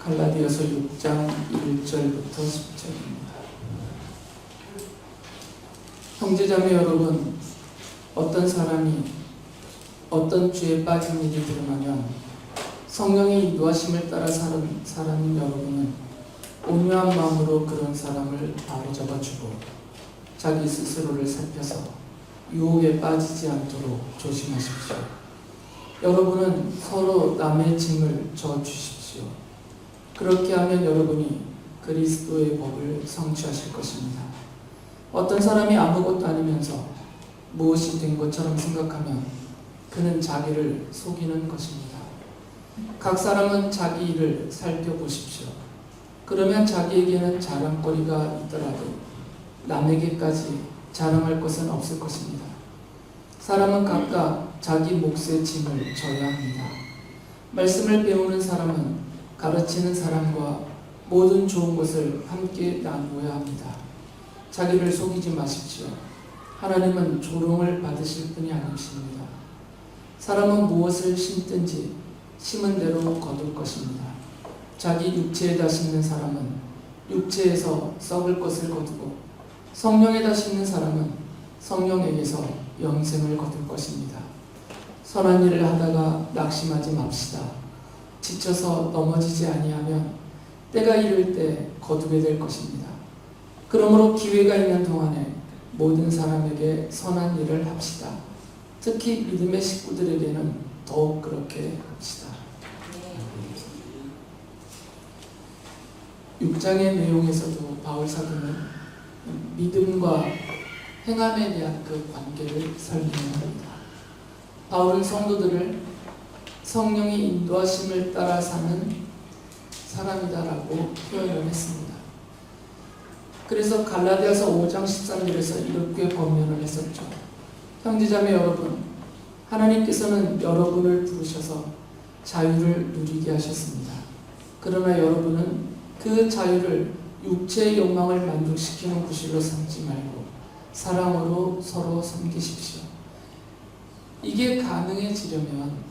갈라디아서 6장 1절부터 10절입니다. 형제자매 여러분, 어떤 사람이 어떤 죄에 빠진 일이 드러나면 성령의 인도하심을 따라 사는 여러분은 온유한 마음으로 그런 사람을 바로잡아주고 자기 스스로를 살펴서 유혹에 빠지지 않도록 조심하십시오. 여러분은 서로 남의 짐을 져주십시오. 그렇게 하면 여러분이 그리스도의 법을 성취하실 것입니다. 어떤 사람이 아무것도 아니면서 무엇이 된 것처럼 생각하면 그는 자기를 속이는 것입니다. 각 사람은 자기 일을 살펴보십시오. 그러면 자기에게는 자랑거리가 있더라도 남에게까지 자랑할 것은 없을 것입니다. 사람은 각각 자기 몫의 짐을 져야 합니다. 말씀을 배우는 사람은 가르치는 사람과 모든 좋은 것을 함께 나누어야 합니다. 자기를 속이지 마십시오. 하나님은 조롱을 받으실 분이 아니십니다. 사람은 무엇을 심든지 심은 대로 거둘 것입니다. 자기 육체에다 심는 사람은 육체에서 썩을 것을 거두고 성령에다 심는 사람은 성령에게서 영생을 거둘 것입니다. 선한 일을 하다가 낙심하지 맙시다. 지쳐서 넘어지지 아니하면 때가 이를 때 거두게 될 것입니다. 그러므로 기회가 있는 동안에 모든 사람에게 선한 일을 합시다. 특히 믿음의 식구들에게는 더욱 그렇게 합시다. 6장의 내용에서도 바울 사도는 믿음과 행함에 대한 그 관계를 설명합니다. 바울은 성도들을 성령의 인도하심을 따라 사는 사람이다라고 표현을 했습니다. 그래서 갈라디아서 5장 13절에서 이렇게 권면을 했었죠. 형제자매 여러분, 하나님께서는 여러분을 부르셔서 자유를 누리게 하셨습니다. 그러나 여러분은 그 자유를 육체의 욕망을 만족시키는 구실로 삼지 말고 사랑으로 서로 섬기십시오. 이게 가능해지려면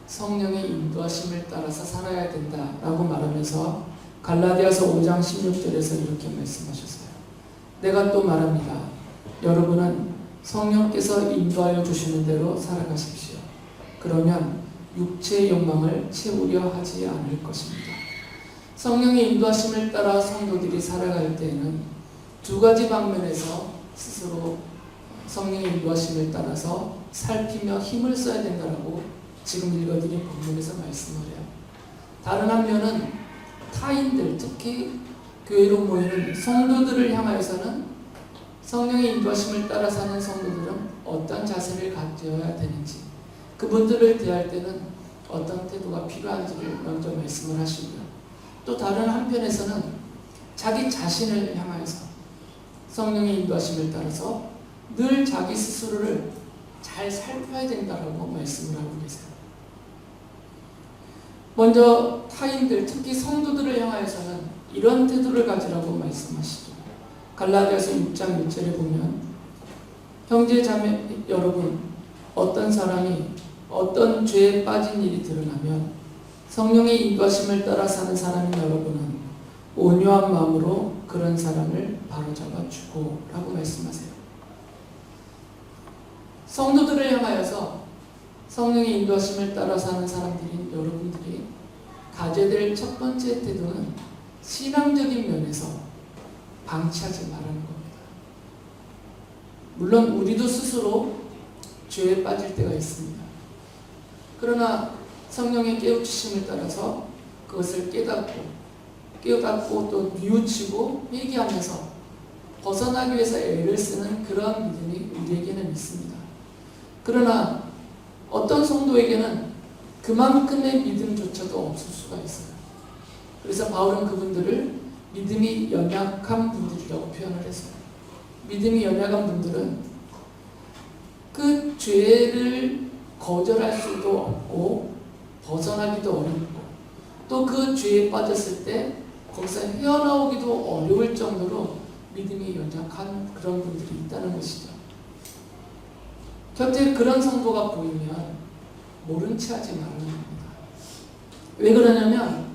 성령의 인도하심을 따라서 살아야 된다라고 말하면서 갈라디아서 5장 16절에서 이렇게 말씀하셨어요. 내가 또 말합니다. 여러분은 성령께서 인도하여 주시는 대로 살아가십시오. 그러면 육체의 욕망을 채우려 하지 않을 것입니다. 성령의 인도하심을 따라 성도들이 살아갈 때에는 두 가지 방면에서 스스로 성령의 인도하심을 따라서 살피며 힘을 써야 된다라고 지금 읽어드린 본문에서 말씀을 해요. 다른 한면은 타인들, 특히 교회로 모이는 성도들을 향하여서는 성령의 인도하심을 따라 사는 성도들은 어떤 자세를 가져야 되는지, 그분들을 대할 때는 어떤 태도가 필요한지를 먼저 말씀을 하시고요. 또 다른 한편에서는 자기 자신을 향하여서 성령의 인도하심을 따라서 늘 자기 스스로를 잘 살펴야 된다라고 말씀을 하고 계세요. 먼저 타인들, 특히 성도들을 향하여서는 이런 태도를 가지라고 말씀하시죠. 갈라디아서 6장 1절에 보면 형제 자매 여러분, 어떤 사람이 어떤 죄에 빠진 일이 드러나면 성령의 인도하심을 따라 사는 사람인 여러분은 온유한 마음으로 그런 사람을 바로잡아 주고 라고 말씀하세요. 성도들을 향하여서 성령의 인도하심을 따라 사는 사람들인 여러분들이 가져야 될 첫 번째 태도는 신앙적인 면에서 방치하지 말라는 겁니다. 물론 우리도 스스로 죄에 빠질 때가 있습니다. 그러나 성령의 깨우치심을 따라서 그것을 깨닫고 또 뉘우치고 회개하면서 벗어나기 위해서 애를 쓰는 그런 믿음이 우리에게는 있습니다. 그러나 어떤 성도에게는 그만큼의 믿음조차도 없을 수가 있어요. 그래서 바울은 그분들을 믿음이 연약한 분들이라고 표현을 했어요. 믿음이 연약한 분들은 그 죄를 거절할 수도 없고 벗어나기도 어렵고 또 그 죄에 빠졌을 때 거기서 헤어나오기도 어려울 정도로 믿음이 연약한 그런 분들이 있다는 것이죠. 곁에 그런 성도가 보이면 모른 체 하지 말라는 겁니다. 왜 그러냐면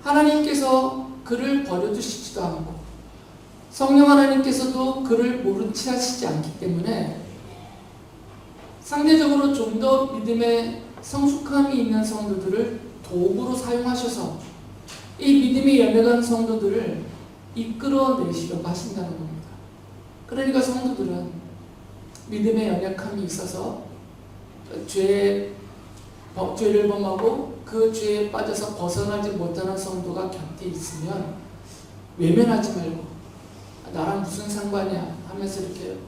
하나님께서 그를 버려두시지도 않고 성령 하나님께서도 그를 모른 채 하시지 않기 때문에 상대적으로 좀 더 믿음의 성숙함이 있는 성도들을 도구로 사용하셔서 이 믿음이 연약한 성도들을 이끌어내시려고 하신다는 겁니다. 그러니까 성도들은 믿음의 연약함이 있어서 죄를 범하고 그 죄에 빠져서 벗어나지 못하는 성도가 곁에 있으면 외면하지 말고 나랑 무슨 상관이야 하면서 이렇게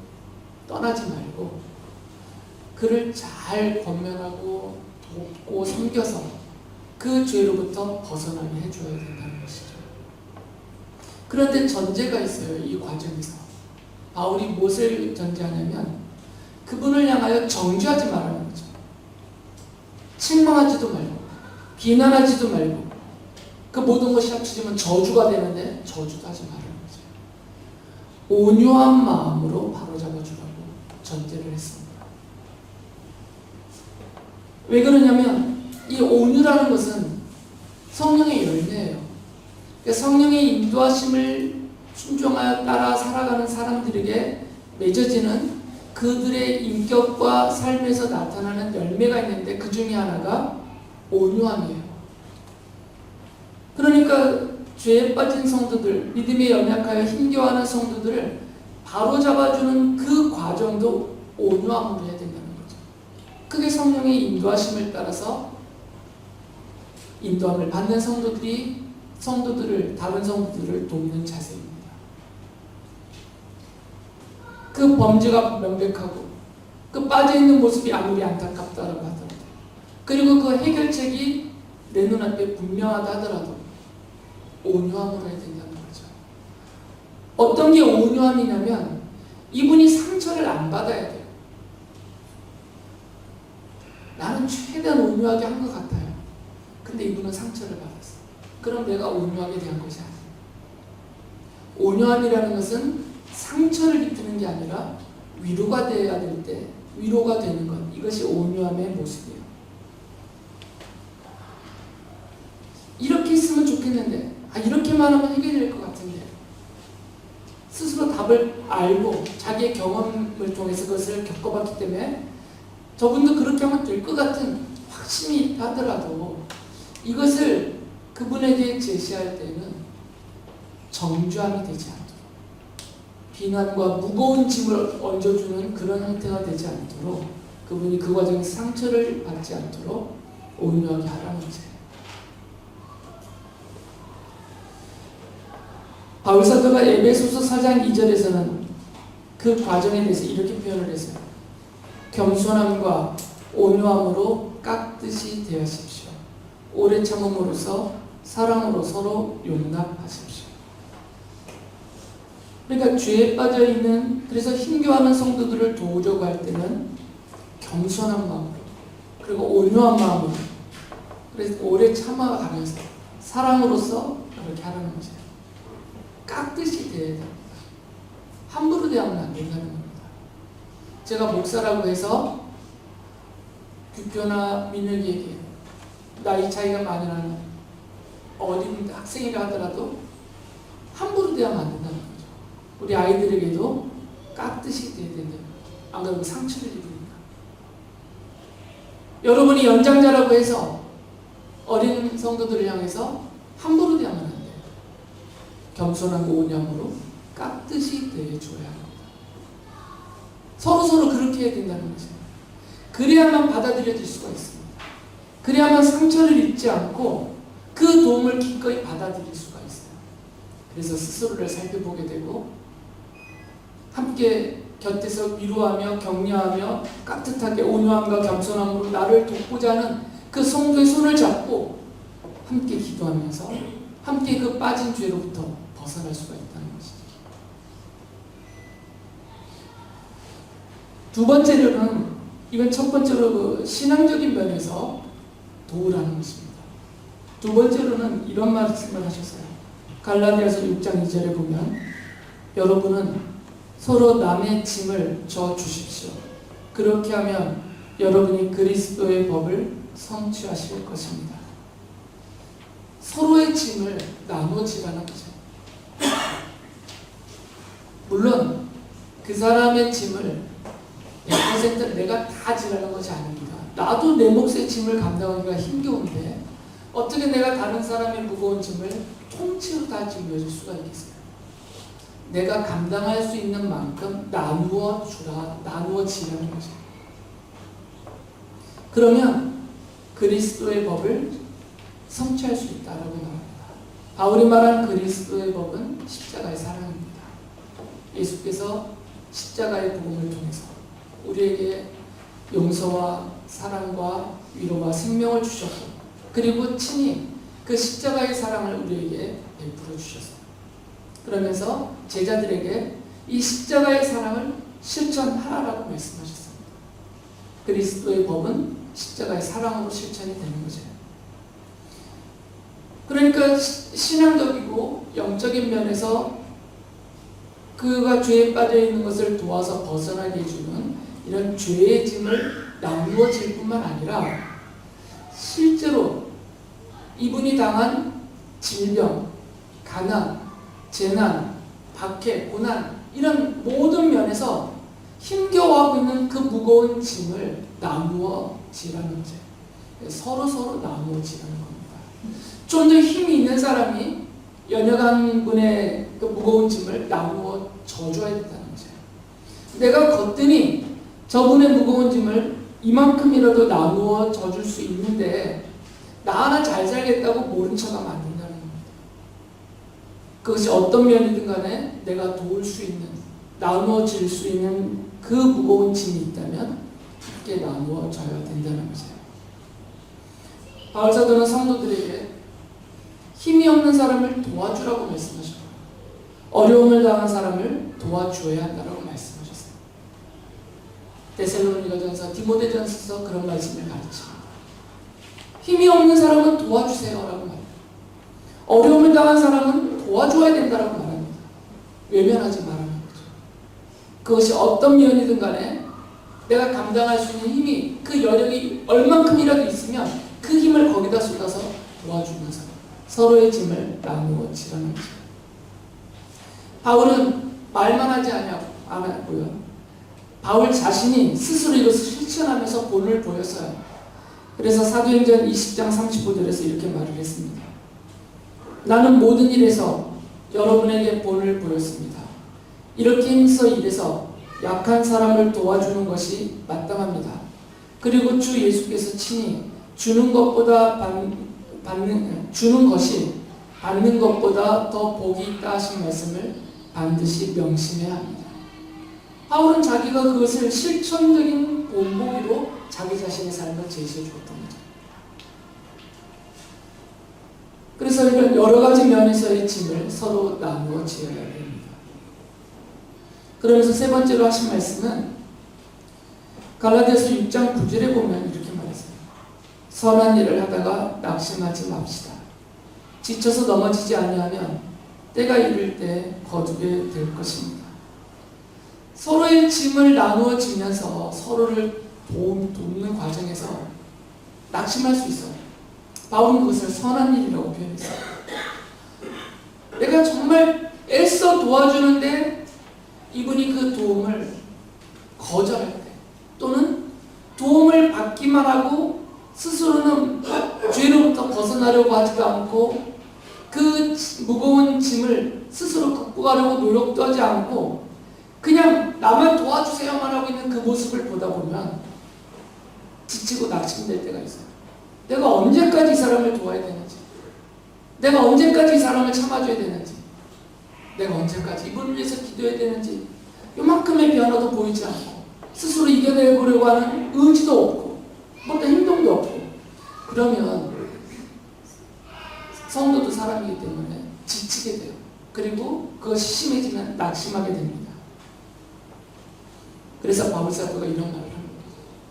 떠나지 말고 그를 잘 권면하고 돕고 섬겨서 그 죄로부터 벗어나게 해줘야 된다는 것이죠. 그런데 전제가 있어요. 이 과정에서 바울이 무엇을 전제하냐면 그분을 향하여 정죄하지 말라는 거죠. 책망하지도 말고 비난하지도 말고 그 모든 것이 합치지만 저주가 되는데 저주도 하지 말라는 거죠. 온유한 마음으로 바로잡아주라고 전제를 했습니다. 왜 그러냐면 이 온유라는 것은 성령의 열매예요. 그러니까 성령의 인도하심을 순종하여 따라 살아가는 사람들에게 맺어지는 그들의 인격과 삶에서 나타나는 열매가 있는데 그 중에 하나가 온유함이에요. 그러니까 죄에 빠진 성도들, 믿음에 연약하여 힘겨워하는 성도들을 바로잡아주는 그 과정도 온유함으로 해야 된다는 거죠. 그게 성령의 인도하심을 따라서 인도함을 받는 성도들을 다른 성도들을 돕는 자세입니다. 그 범죄가 명백하고 그 빠져있는 모습이 아무리 안타깝다라고 하더라도 그리고 그 해결책이 내 눈앞에 분명하다 하더라도 온유함으로 해야 된다는 거죠. 어떤 게 온유함이냐면 이분이 상처를 안 받아야 돼요. 나는 최대한 온유하게 한 것 같아요. 근데 이분은 상처를 받았어. 그럼 내가 온유하게 대한 것이 아니에요. 온유함이라는 것은 상처를 입히는 게 아니라 위로가 되어야 될 때 위로가 되는 것, 이것이 온유함의 모습이에요. 이렇게 있으면 좋겠는데 이렇게만 하면 해결될 것 같은데 스스로 답을 알고 자기의 경험을 통해서 그것을 겪어봤기 때문에 저분도 그렇게 하면 될 것 같은 확신이 하더라도 이것을 그분에게 제시할 때는 정죄함이 되지 않도록 비난과 무거운 짐을 얹어주는 그런 형태가 되지 않도록 그분이 그 과정에서 상처를 받지 않도록 온유하게 하라는 거예요. 바울사도가 에베소서 4장 2절에서는 그 과정에 대해서 이렇게 표현을 했어요. 겸손함과 온유함으로 깍듯이 대하십시오. 오래 참음으로써 사랑으로 서로 용납하십시오. 그러니까 죄에 빠져있는 그래서 힘겨워하는 성도들을 도우려고 할 때는 겸손한 마음으로 그리고 온유한 마음으로 그래서 오래 참아가면서 사랑으로서 그렇게 하라는 거죠. 깍듯이 대해야 됩니다. 함부로 대하면 안 된다는 겁니다. 제가 목사라고 해서 규표나 민혁이에게 나이 차이가 많이 나는 어린 학생이라 하더라도 함부로 대하면 안 된다는 거죠. 우리 아이들에게도 깍듯이 대해야 된다. 안 그러면 상처를 입으니까. 여러분이 연장자라고 해서 어린 성도들을 향해서 함부로 대하면 안 돼요. 겸손하고 온유함으로 깍듯이 대해줘야 합니다. 서로 그렇게 해야 된다는 거죠. 그래야만 받아들여질 수가 있습니다. 그래야만 상처를 입지 않고 그 도움을 기꺼이 받아들일 수가 있어요. 그래서 스스로를 살펴보게 되고 함께 곁에서 위로하며 격려하며 깍듯하게 온유함과 겸손함으로 나를 돕고자 하는 그 성도의 손을 잡고 함께 기도하면서 함께 그 빠진 죄로부터 벗어날 수가 있다는 것이죠. 두 번째로는 이건 첫 번째로 그 신앙적인 면에서 도우라는 것입니다. 두 번째로는 이런 말씀을 하셨어요. 갈라디아서 6장 2절에 보면 여러분은 서로 남의 짐을 져 주십시오. 그렇게 하면 여러분이 그리스도의 법을 성취하실 것입니다. 서로의 짐을 나누어 지라는 거죠. 물론 그 사람의 짐을 100% 내가 다 지라는 것이 아닙니다. 나도 내 몫의 짐을 감당하기가 힘겨운데 어떻게 내가 다른 사람의 무거운 짐을 통째로 다 짊어질 수가 있겠어요? 내가 감당할 수 있는 만큼 나누어 주라, 나누어 지라는 거죠. 그러면 그리스도의 법을 성취할 수 있다라고 말합니다. 바울이 말한 그리스도의 법은 십자가의 사랑입니다. 예수께서 십자가의 복음을 통해서 우리에게 용서와 사랑과 위로와 생명을 주셨고, 그리고 친히 그 십자가의 사랑을 우리에게 베풀어 주셨어요. 그러면서 제자들에게 이 십자가의 사랑을 실천하라고 말씀하셨습니다. 그리스도의 법은 십자가의 사랑으로 실천이 되는 거죠. 그러니까 신앙적이고 영적인 면에서 그가 죄에 빠져 있는 것을 도와서 벗어나게 해주는 이런 죄의 짐을 나누어 질 뿐만 아니라 실제로 이분이 당한 질병, 가난, 재난, 박해, 고난 이런 모든 면에서 힘겨워하고 있는 그 무거운 짐을 나누어 지라는 거죠. 서로 나누어 지라는 겁니다. 좀 더 힘이 있는 사람이 연약한 분의 그 무거운 짐을 나누어 져줘야 된다는 거죠. 내가 거뜬히 저분의 무거운 짐을 이만큼이라도 나누어 져줄 수 있는데 나 하나 잘 살겠다고 모른 척하면 안 된다는 겁니다. 그것이 어떤 면이든 간에 내가 도울 수 있는, 나누어 질 수 있는 그 무거운 짐이 있다면 함께 나누어 져야 된다는 거죠. 바울 사도는 성도들에게 힘이 없는 사람을 도와주라고 말씀하셨고, 어려움을 당한 사람을 도와줘야 한다고 말씀하셨어요. 데살로니가전서, 디모데전서에서 그런 말씀을 가르칩니다. 힘이 없는 사람은 도와주세요 라고 말합니다. 어려움을 당한 사람은 도와줘야 된다고 말합니다. 외면하지 말라는 거죠. 그것이 어떤 면이든 간에 내가 감당할 수 있는 힘이, 그 여력이 얼만큼이라도 있으면 그 힘을 거기다 쏟아서 도와주면서 서로의 짐을 나누어 지라는 거죠. 바울은 말만 하지 않았고요. 바울 자신이 스스로 이것을 실천하면서 본을 보였어요. 그래서 사도행전 20장 35절에서 이렇게 말을 했습니다. 나는 모든 일에서 여러분에게 본을 보였습니다. 이렇게 힘써 일해서 약한 사람을 도와주는 것이 마땅합니다. 그리고 주 예수께서 친히 주는 것이 받는 것보다 더 복이 있다 하신 말씀을 반드시 명심해야 합니다. 바울은 자기가 그것을 실천적인 본보기로 자기 자신의 삶을 제시해 주었던 거죠. 그래서 이런 여러 가지 면에서의 짐을 서로 나누어 지어야 됩니다. 그러면서 세 번째로 하신 말씀은 갈라디아서 6장 9절에 보면 이렇게 말했어요. 선한 일을 하다가 낙심하지 맙시다. 지쳐서 넘어지지 아니하면 때가 이를 때 거두게 될 것입니다. 서로의 짐을 나누어 지면서 서로를 돕는 과정에서 낙심할 수 있어요. 바울은 그것을 선한 일이라고 표현했어요. 내가 정말 애써 도와주는데 이분이 그 도움을 거절할 때, 또는 도움을 받기만 하고 스스로는 죄로부터 벗어나려고 하지도 않고 그 무거운 짐을 스스로 극복하려고 노력도 하지 않고 그냥 나만 도와주세요만 하고 있는 그 모습을 보다 보면 지치고 낙심될 때가 있어요. 내가 언제까지 이 사람을 도와야 되는지, 내가 언제까지 이 사람을 참아줘야 되는지, 내가 언제까지 이분을 위해서 기도해야 되는지, 요만큼의 변화도 보이지 않고 스스로 이겨내보려고 하는 의지도 없고 어떤 행동도 없고, 그러면 성도도 사람이기 때문에 지치게 돼요. 그리고 그것이 심해지면 낙심하게 됩니다. 그래서 바울 사도가 이런 말을 합니다.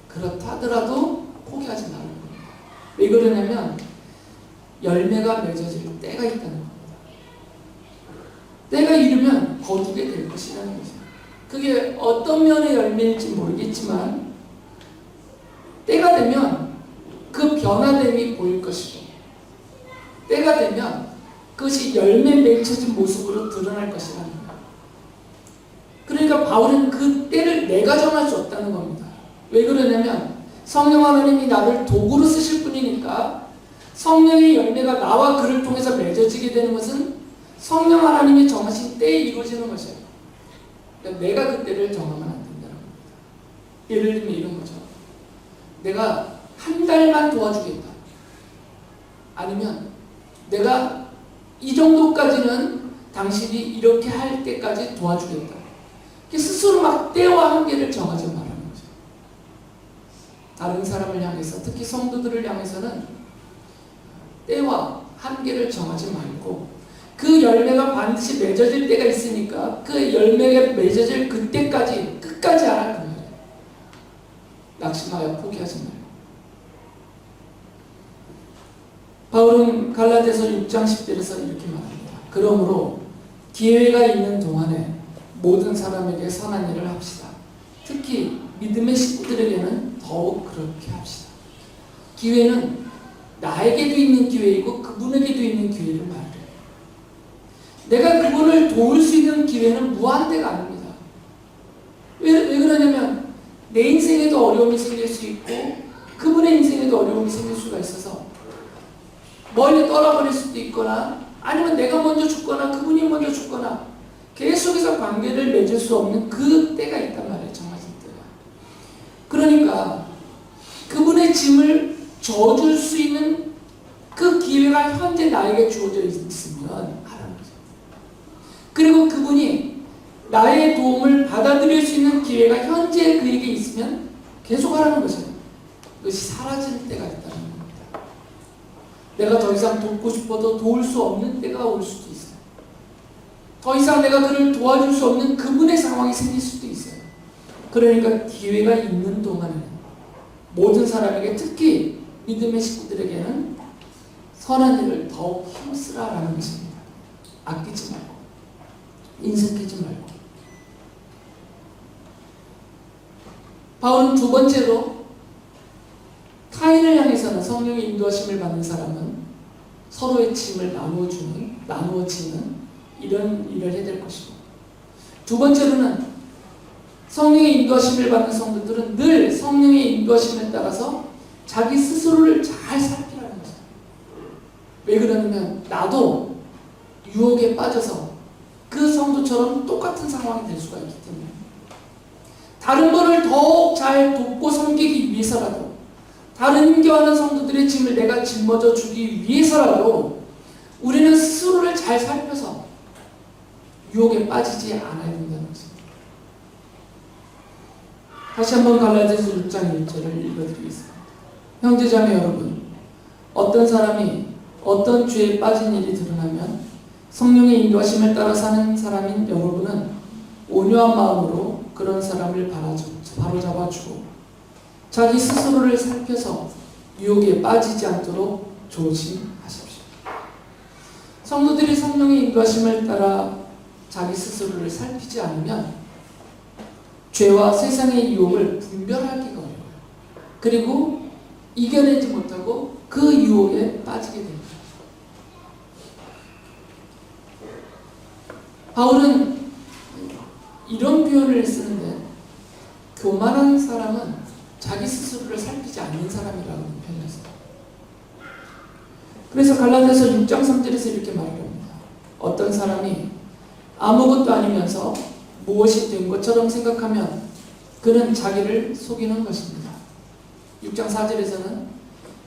그렇다 하더라도 포기하지 말라는 겁니다. 왜 그러냐면 열매가 맺어질 때가 있다는 겁니다. 때가 이르면 거두게 될 것이라는 거죠. 그게 어떤 면의 열매일지 모르겠지만 때가 되면 그 변화됨이 보일 것이고 때가 되면 그것이 열매 맺혀진 모습으로 드러날 것이라는 거예요. 그러니까 바울은 그 때를 내가 정할 수 없다는 겁니다. 왜 그러냐면 성령 하나님이 나를 도구로 쓰실 뿐이니까 성령의 열매가 나와 그를 통해서 맺어지게 되는 것은 성령 하나님이 정하신 때에 이루어지는 것이에요. 그러니까 내가 그 때를 정하면 안 된다는 겁니다. 예를 들면 이런 거죠. 내가 한 달만 도와주겠다. 아니면 내가 이 정도까지는 당신이 이렇게 할 때까지 도와주겠다. 스스로 막 때와 한계를 정하지 말라는 거죠. 다른 사람을 향해서, 특히 성도들을 향해서는 때와 한계를 정하지 말고 그 열매가 반드시 맺어질 때가 있으니까 그 열매가 맺어질 그때까지 끝까지 하라 그 말이에요. 낙심하여 포기하지 말고. 바울은 갈라디아서 6장 10절에서 이렇게 말합니다. 그러므로 기회가 있는 동안에 모든 사람에게 선한 일을 합시다. 특히 믿음의 식구들에게는 더욱 그렇게 합시다. 기회는 나에게도 있는 기회이고 그분에게도 있는 기회를 말해요. 내가 그분을 도울 수 있는 기회는 무한대가 아닙니다. 왜 그러냐면 내 인생에도 어려움이 생길 수 있고 그분의 인생에도 어려움이 생길 수가 있어서 멀리 떠나버릴 수도 있거나 아니면 내가 먼저 죽거나 그분이 먼저 죽거나 계속해서 관계를 맺을 수 없는 그 때가 있단 말이에요. 정하신 때가. 그러니까 그분의 짐을 져줄 수 있는 그 기회가 현재 나에게 주어져 있으면 하라는 거죠. 그리고 그분이 나의 도움을 받아들일 수 있는 기회가 현재 그에게 있으면 계속 하라는 거죠. 그것이 사라질 때가 있다는 겁니다. 내가 더 이상 돕고 싶어도 도울 수 없는 때가 올 수도 있어요. 더 이상 내가 그를 도와줄 수 없는 그분의 상황이 생길 수도 있어요. 그러니까 기회가 있는 동안에는 모든 사람에게, 특히 믿음의 식구들에게는 선한 일을 더욱 힘쓰라라는 것입니다. 아끼지 말고 인색하지 말고. 바울은 두 번째로 타인을 향해서는 성령의 인도하심을 받는 사람은 서로의 짐을 나누어지는 이런 일을 해야 될 것이고, 두 번째로는 성령의 인도하심을 받는 성도들은 늘 성령의 인도하심에 따라서 자기 스스로를 잘 살피라는 거죠. 왜 그러냐면 나도 유혹에 빠져서 그 성도처럼 똑같은 상황이 될 수가 있기 때문에 다른 분을 더욱 잘 돕고 섬기기 위해서라도, 다른 힘겨워하는 성도들의 짐을 내가 짊어져 주기 위해서라도 우리는 스스로를 잘 살펴서 유혹에 빠지지 않아야 된다는 것입니다. 다시 한번 갈라디아서 6장 1절을 읽어드리겠습니다. 형제자매 여러분, 어떤 사람이 어떤 죄에 빠진 일이 드러나면 성령의 인도하심을 따라 사는 사람인 여러분은 온유한 마음으로 그런 사람을 바로잡아주고 자기 스스로를 살펴서 유혹에 빠지지 않도록 조심하십시오. 성도들이 성령의 인도하심을 따라 자기 스스로를 살피지 않으면 죄와 세상의 유혹을 분별하기가 어려워요. 그리고 이겨내지 못하고 그 유혹에 빠지게 됩니다. 바울은 이런 표현을 쓰는데, 교만한 사람은 자기 스스로를 살피지 않는 사람이라고 표현했어요. 그래서 갈라디아서 6장 3절에서 이렇게 말합니다. 어떤 사람이 아무것도 아니면서 무엇이 된 것처럼 생각하면 그는 자기를 속이는 것입니다. 6장 4절에서는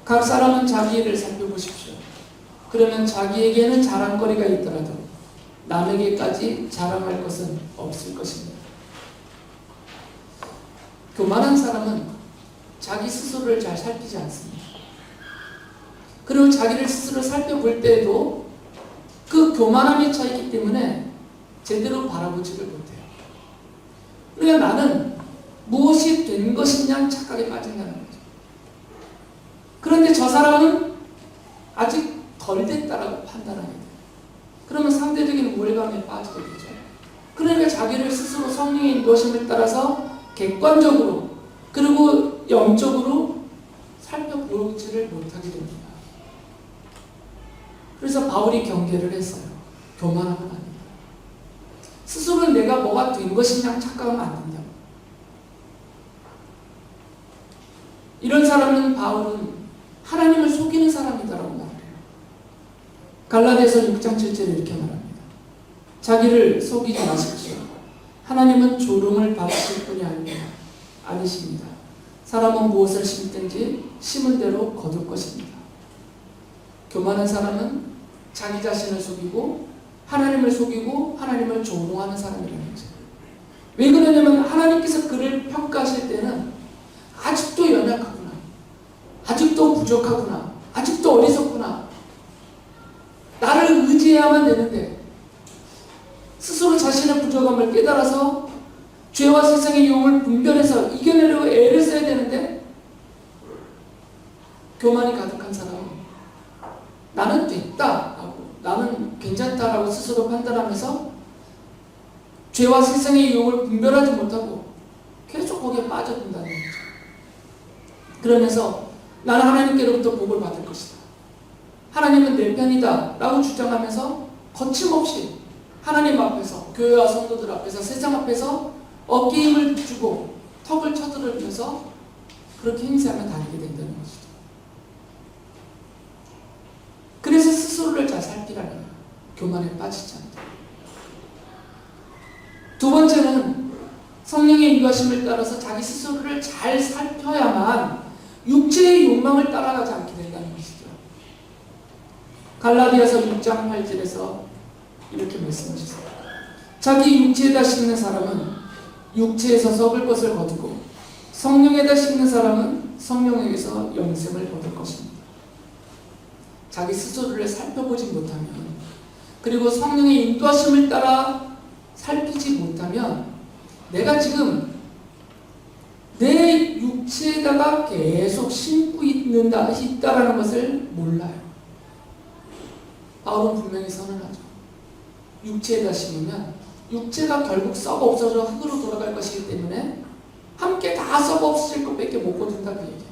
각 사람은 자기 일을 살펴보십시오. 그러면 자기에게는 자랑거리가 있더라도 남에게까지 자랑할 것은 없을 것입니다. 교만한 사람은 자기 스스로를 잘 살피지 않습니다. 그리고 자기를 스스로 살펴볼 때에도 그 교만함에 차있기 때문에 제대로 바라보지를 못해요. 그러니까 나는 무엇이 된 것이냐 착각에 빠진다는 거죠. 그런데 저 사람은 아직 덜 됐다라고 판단하게 돼요. 그러면 상대적인 우월감에 빠지게 되죠. 그러니까 자기를 스스로 성령의 인도하심을 따라서 객관적으로 그리고 영적으로 살펴보지를 못하게 됩니다. 그래서 바울이 경계를 했어요. 교만하면 안 된다. 스스로 내가 뭐가 된 것이냐 착각하면 안 된다. 이런 사람은 바울은 하나님을 속이는 사람이다라고 말해요. 갈라디아서 6장 7절에 이렇게 말합니다. 자기를 속이지 마십시오. 하나님은 조롱을 받으실 분이 아니십니다. 사람은 무엇을 심든지 심은 대로 거둘 것입니다. 교만한 사람은 자기 자신을 속이고 하나님을 속이고 하나님을 조롱하는 사람이라는 거죠. 왜 그러냐면 하나님께서 그를 평가하실 때는 아직도 연약하구나, 아직도 부족하구나, 아직도 어리석구나, 나를 의지해야만 되는데 스스로 자신의 부족함을 깨달아서 죄와 세상의 유혹을 분별해서 이겨내려고 애를 써야 되는데 교만이 가득한 사람은 나는 됐다라고, 나는 괜찮다라고 스스로 판단하면서 죄와 세상의 유혹을 분별하지 못하고 계속 거기에 빠져든다는 거죠. 그러면서 나는 하나님께로부터 복을 받을 것이다, 하나님은 내 편이다 라고 주장하면서 거침없이 하나님 앞에서, 교회와 성도들 앞에서, 세상 앞에서 어깨에 힘을 주고 턱을 쳐들으면서 그렇게 행세하면 다니게 된다는 것이죠. 그래서 스스로를 잘 살피라는 거예요. 교만에 빠지지 않다. 두 번째는 성령의 인도하심을 따라서 자기 스스로를 잘 살펴야만 육체의 욕망을 따라가지 않게 된다는 것이죠. 갈라디아서 6장 8절에서 이렇게 말씀하셨어요. 자기 육체에다 씹는 사람은 육체에서 썩을 것을 거두고 성령에다 씹는 사람은 성령에게서 영생을 거둘 것입니다. 자기 스스로를 살펴보지 못하면, 그리고 성령의 인도하심을 따라 살피지 못하면 내가 지금 내 육체에다가 계속 심고 있다라는 것을 몰라요. 바울은 분명히 선언하죠. 육체에다 심으면 육체가 결국 썩어 없어져 흙으로 돌아갈 것이기 때문에 함께 다 썩어 없어질 것밖에 못 거둔다 그 얘기예요.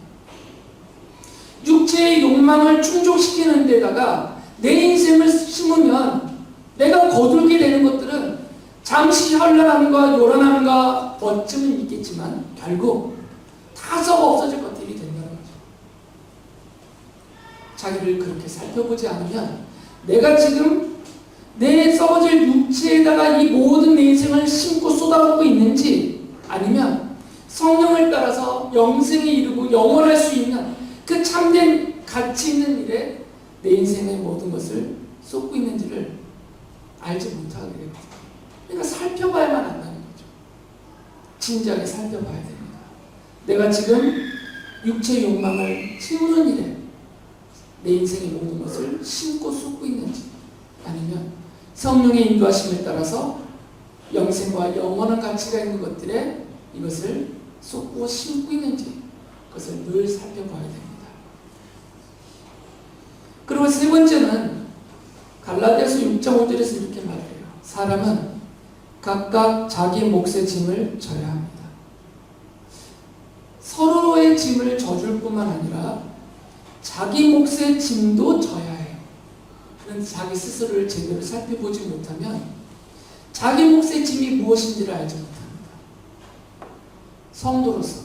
육체의 욕망을 충족시키는 데다가 내 인생을 심으면 내가 거둘게 되는 것들은 잠시 현란함과 요란함과 멋짐은 있겠지만 결국 다 썩어 없어질 것들이 된다는 거죠. 자기를 그렇게 살펴보지 않으면 내가 지금 내 썩어질 육체에다가 이 모든 내 인생을 심고 쏟아붓고 있는지, 아니면 성령을 따라서 영생에 이르고 영원할 수 있는 그 참된 가치 있는 일에 내 인생의 모든 것을 쏟고 있는지를 알지 못하게 됩니다. 그러니까 살펴봐야만 한다는 거죠. 진지하게 살펴봐야 됩니다. 내가 지금 육체의 욕망을 채우는 일에 내 인생의 모든 것을 심고 쏟고 있는지, 아니면 성령의 인도하심을 따라서 영생과 영원한 가치가 있는 것들에 이것을 쏟고 심고 있는지, 그것을 늘 살펴봐야 됩니다. 그리고 세 번째는 갈라디아서 6장 5절에서 이렇게 말해요. 사람은 각각 자기 몫의 짐을 져야 합니다. 서로의 짐을 져줄 뿐만 아니라 자기 몫의 짐도 져야 해요. 그런데 자기 스스로를 제대로 살펴보지 못하면 자기 몫의 짐이 무엇인지를 알지 못합니다. 성도로서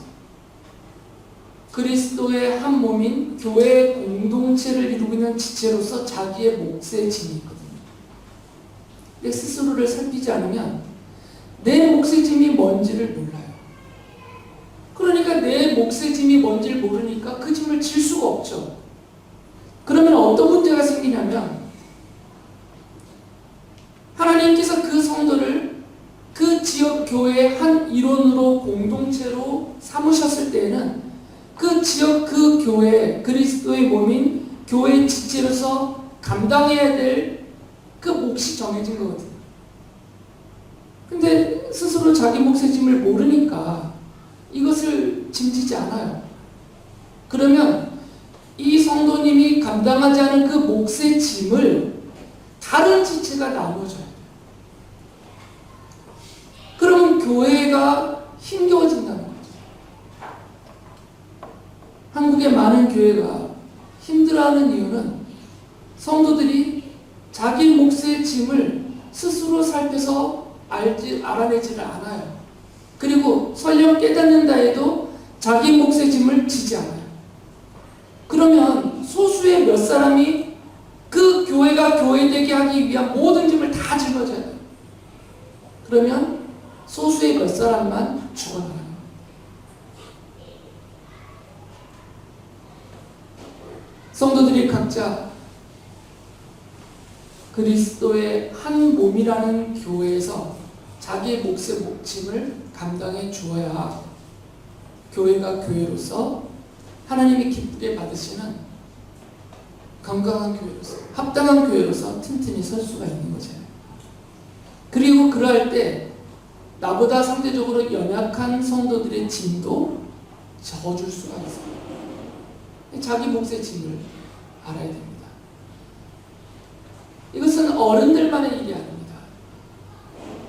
그리스도의 한 몸인 교회의 공동체를 이루고 있는 지체로서 자기의 몫의 짐이 있거든요. 내 스스로를 살피지 않으면 내 몫의 짐이 뭔지를 몰라요. 그러니까 내 몫의 짐이 뭔지를 모르니까 그 짐을 질 수가 없죠. 그러면 어떤 문제가 생기냐면, 하나님께서 그 성도를 그 지역 교회의 한 일원으로 공동체로 삼으셨을 때에는 그 지역 그 교회, 그리스도의 몸인 교회의 지체로서 감당해야 될 그 몫이 정해진 거거든요. 근데 스스로 자기 몫의 짐을 모르니까 이것을 짐지지 않아요. 그러면 이 성도님이 감당하지 않은 그 몫의 짐을 다른 지체가 나눠줘야 돼요. 그러면 교회가 힘겨워진다는 거죠. 한국의 많은 교회가 힘들어하는 이유는 성도들이 자기 몫의 짐을 스스로 살펴서 알아내지를 않아요. 그리고 설령 깨닫는다 해도 자기 몫의 짐을 지지 않아요. 그러면 소수의 몇 사람이 그 교회가 교회되게 하기 위한 모든 짐을 다 짊어져야 돼요. 그러면 소수의 몇 사람만 죽어나가요. 성도들이 각자 그리스도의 한 몸이라는 교회에서 자기의 몫의 짐을 감당해 주어야 교회가 교회로서 하나님이 기쁘게 받으시는 건강한 교회로서, 합당한 교회로서 튼튼히 설 수가 있는 거죠. 그리고 그러할 때 나보다 상대적으로 연약한 성도들의 짐도 져줄 수가 있어요. 자기 몫의 짐을 알아야 됩니다. 이것은 어른들만의 일이 아닙니다.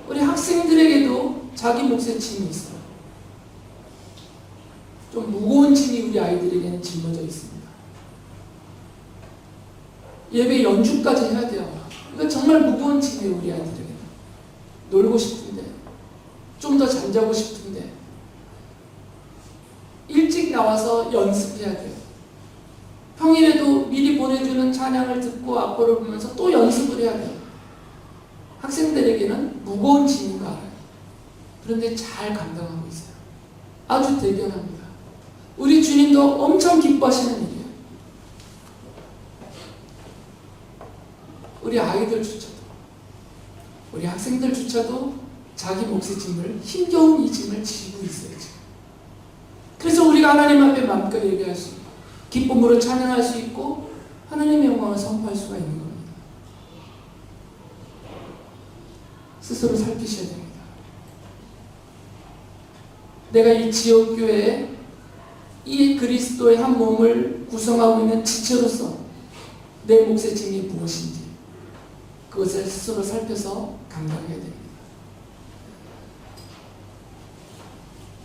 우리 학생들에게도 자기 몫의 짐이 있어요. 좀 무거운 짐이 우리 아이들에게는 짊어져 있습니다. 예배 연주까지 해야 돼요. 이거 정말 무거운 짐이에요, 우리 아이들에게는. 놀고 싶은데, 좀 더 잠자고 싶은데, 일찍 나와서 연습해야 돼요. 평일에도 미리 보내주는 찬양을 듣고 악보를 보면서 또 연습을 해야 돼요. 학생들에게는 무거운 짐인 거 알아요. 그런데 잘 감당하고 있어요. 아주 대견합니다. 우리 주님도 엄청 기뻐하시는 일이에요. 우리 아이들조차도, 우리 학생들조차도 자기 몫의 짐을, 힘겨운 이 짐을 지고 있어요. 지금. 그래서 우리가 하나님 앞에 마음껏 예배할 수 있고 기쁨으로 찬양할 수 있고 하나님의 영광을 선포할 수가 있는 겁니다. 스스로 살피셔야 됩니다. 내가 이 지역교회에 이 그리스도의 한 몸을 구성하고 있는 지체로서 내 몫의 짐이 무엇인지 그것을 스스로 살펴서 감당해야 됩니다.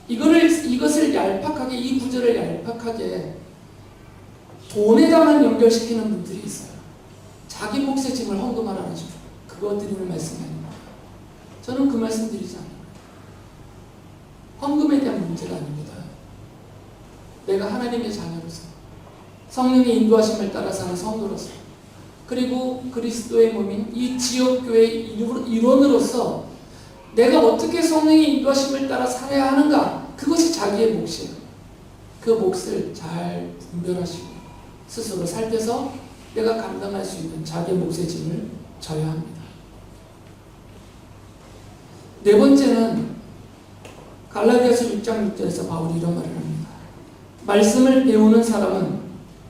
이것을 얄팍하게, 이 구절을 얄팍하게 돈에다만 연결시키는 분들이 있어요. 자기 몫의 짐을 헌금하라는 줄 그거 드리는 말씀이 아닙니다. 저는 그 말씀 드리지 않아요. 헌금에 대한 문제가 아닙니다. 내가 하나님의 자녀로서 성령의 인도하심을 따라 사는 성도로서 그리고 그리스도의 몸인 이 지역교회의 일원으로서 내가 어떻게 성령의 인도하심을 따라 살아야 하는가, 그것이 자기의 몫이에요. 그 몫을 잘 분별하시고 스스로 살펴서 내가 감당할 수 있는 자기의 몫의 짐을 져야 합니다. 네 번째는 갈라디아서 6장 6절에서 바울이 이런 말을 합니다. 말씀을 배우는 사람은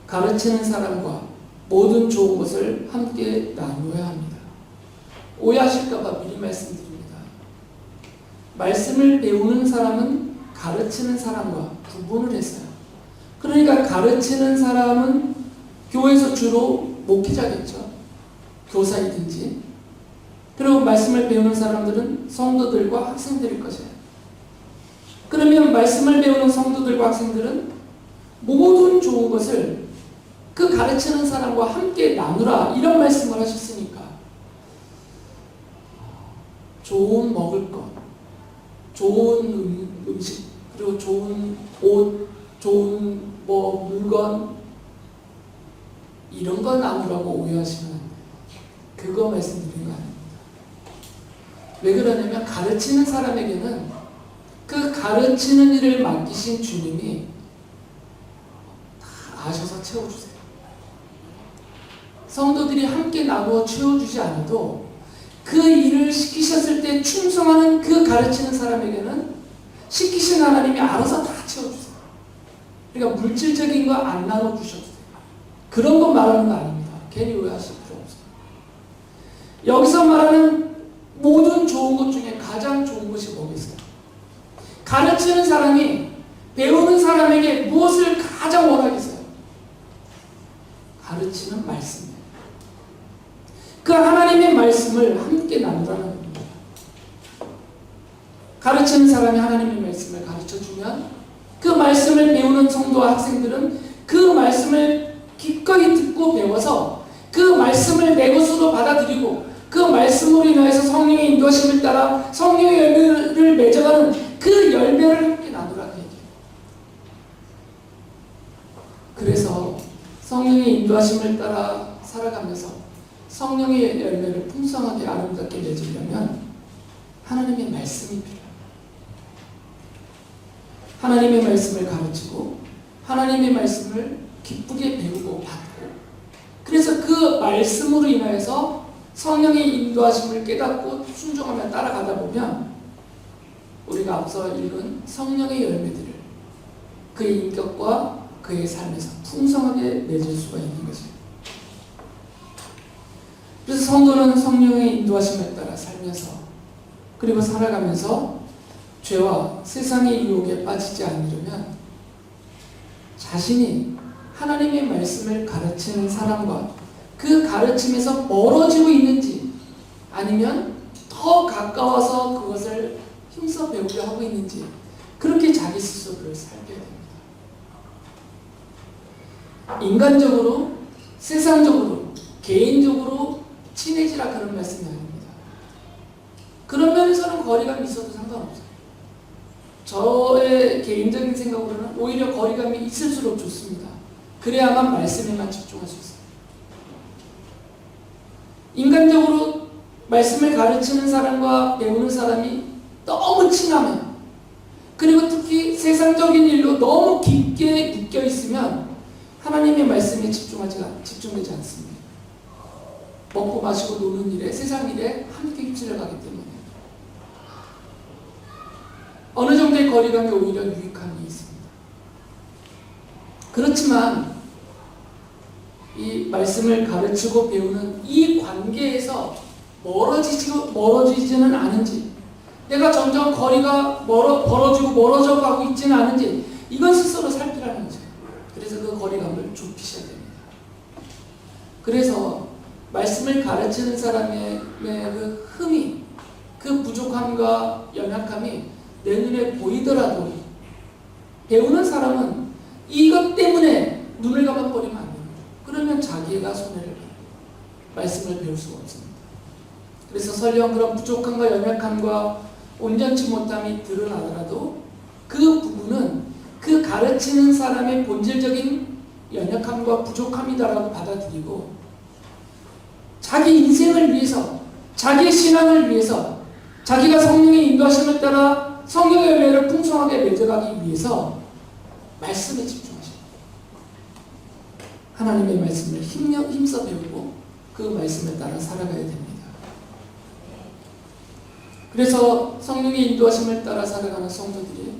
가르치는 사람과 모든 좋은 것을 함께 나누어야 합니다. 오해하실까봐 미리 말씀드립니다. 말씀을 배우는 사람은 가르치는 사람과 구분을 했어요. 그러니까 가르치는 사람은 교회에서 주로 목회자겠죠. 교사이든지. 그리고 말씀을 배우는 사람들은 성도들과 학생들일 것이에요. 그러면 말씀을 배우는 성도들과 학생들은 모든 좋은 것을 그 가르치는 사람과 함께 나누라, 이런 말씀을 하셨으니까 좋은 먹을 것, 좋은 음식, 그리고 좋은 옷, 좋은 물건, 이런 거 나누라고 오해하시면 안 돼요. 그거 말씀드리는 거 아닙니다. 왜 그러냐면 가르치는 사람에게는 그 가르치는 일을 맡기신 주님이 다 아셔서 채워주세요. 성도들이 함께 나누어 채워주지 않아도 그 일을 시키셨을 때 충성하는 그 가르치는 사람에게는 시키신 하나님이 알아서 다 채워주세요. 그러니까 물질적인 거 안 나눠주셔도 돼요. 그런 거 말하는 거 아닙니다. 괜히 오해하실 필요 없어요. 여기서 말하는 모든 좋은 것 중에 가장 좋은 것이 뭐겠어요? 가르치는 사람이 배우는 사람에게 무엇을 가장 원하겠어요? 가르치는 말씀이에요. 그 하나님의 말씀을 함께 나누라는 겁니다. 가르치는 사람이 하나님의 말씀을 가르쳐주면 그 말씀을 배우는 성도와 학생들은 그 말씀을 기꺼이 듣고 배워서 그 말씀을 내 것으로 받아들이고 그 말씀으로 인하여서 성령의 인도하심을 따라 성령의 열매를 맺어가는 그 열매를 함께 나누라는 얘기예요. 그래서 성령의 인도하심을 따라 살아가면서 성령의 열매를 풍성하게 아름답게 맺으려면 하나님의 말씀이 필요합니다. 하나님의 말씀을 가르치고 하나님의 말씀을 기쁘게 배우고 받고, 그래서 그 말씀으로 인하여서 성령의 인도하심을 깨닫고 순종하며 따라가다 보면 우리가 앞서 읽은 성령의 열매들을 그의 인격과 그의 삶에서 풍성하게 맺을 수가 있는 거죠. 그래서 성도는 성령의 인도하심에 따라 살면서 그리고 살아가면서 죄와 세상의 유혹에 빠지지 않으려면 자신이 하나님의 말씀을 가르치는 사람과 그 가르침에서 멀어지고 있는지 아니면 더 가까워서 그것을 힘써 배우려 하고 있는지 그렇게 자기 스스로를 살펴야 됩니다. 인간적으로, 세상적으로, 개인적으로 친해지라 그런 말씀이 아닙니다. 그런 면에서는 거리감이 있어도 상관없어요. 저의 개인적인 생각으로는 오히려 거리감이 있을수록 좋습니다. 그래야만 말씀에만 집중할 수 있어요. 인간적으로 말씀을 가르치는 사람과 배우는 사람이 너무 친하면, 그리고 특히 세상적인 일로 너무 깊게 묶여 있으면 하나님의 말씀에 집중되지 않습니다. 먹고 마시고 노는 일에, 세상 일에 함께 휩쓸려 가기 때문에 어느 정도의 거리감이 오히려 유익함이 있습니다. 그렇지만 이 말씀을 가르치고 배우는 이 관계에서 멀어지지는 않은지, 내가 점점 거리가 벌어지고 멀어져 가고 있지는 않은지, 이건 스스로 살피라는 거죠. 그래서 그 거리감을 좁히셔야 됩니다. 그래서 말씀을 가르치는 사람의 그 흠이, 그 부족함과 연약함이 내 눈에 보이더라도 배우는 사람은 이것 때문에 눈을 감아버리면 안 됩니다. 그러면 자기가 손해를 봐요. 말씀을 배울 수가 없습니다. 그래서 설령 그런 부족함과 연약함과 온전치 못함이 드러나더라도 그 부분은 그 가르치는 사람의 본질적인 연약함과 부족함이다라고 받아들이고 자기 인생을 위해서, 자기의 신앙을 위해서, 자기가 성령의 인도하심을 따라 성령의 열매를 풍성하게 맺어가기 위해서 말씀에 집중하십니다. 하나님의 말씀을 힘써 배우고 그 말씀에 따라 살아가야 됩니다. 그래서 성령의 인도하심을 따라 살아가는 성도들이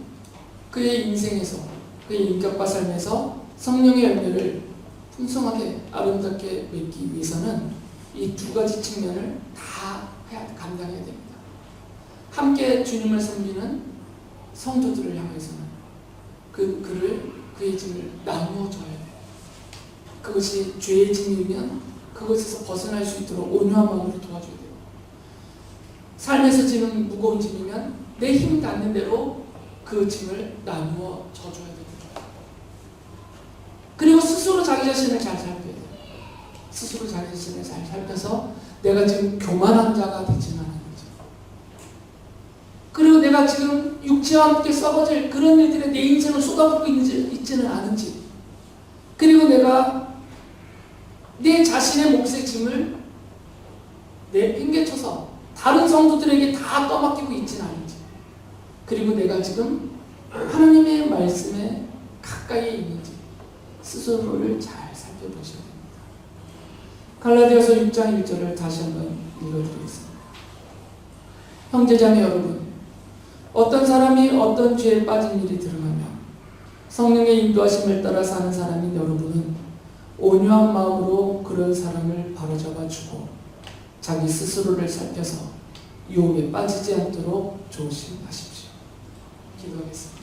그의 인생에서, 그의 인격과 삶에서 성령의 열매를 풍성하게 아름답게 맺기 위해서는 이 두 가지 측면을 다 감당해야 됩니다. 함께 주님을 섬기는 성도들을 향해서는 그의 짐을 나누어 줘야 돼요. 그것이 죄의 짐이면 그것에서 벗어날 수 있도록 온유한 마음으로 도와줘야 돼요. 삶에서 지는 무거운 짐이면 내 힘 닿는 대로 그 짐을 나누어 져줘야 됩니다. 그리고 스스로 자기 자신을 잘 살펴야 돼요. 스스로 자기 자신을 잘 살펴서 내가 지금 교만한 자가 되지는 않은 거죠. 그리고 내가 지금 육체와 함께 썩어질 그런 일들에 내 인생을 쏟아붓고 있지는 않은지, 그리고 내가 내 자신의 몫의 짐을 내팽개쳐서 다른 성도들에게 다 떠맡기고 있지는 않은지, 그리고 내가 지금 하나님의 말씀에 가까이 있는지 스스로를 잘 살펴보셔야 됩니다. 갈라디아서 6장 1절을 다시 한번 읽어드리겠습니다. 형제자매 여러분, 어떤 사람이 어떤 죄에 빠진 일이 드러나면 성령의 인도하심을 따라 사는 사람인 여러분은 온유한 마음으로 그런 사람을 바로잡아 주고 자기 스스로를 살펴서 유혹에 빠지지 않도록 조심하십시오. 기도하겠습니다.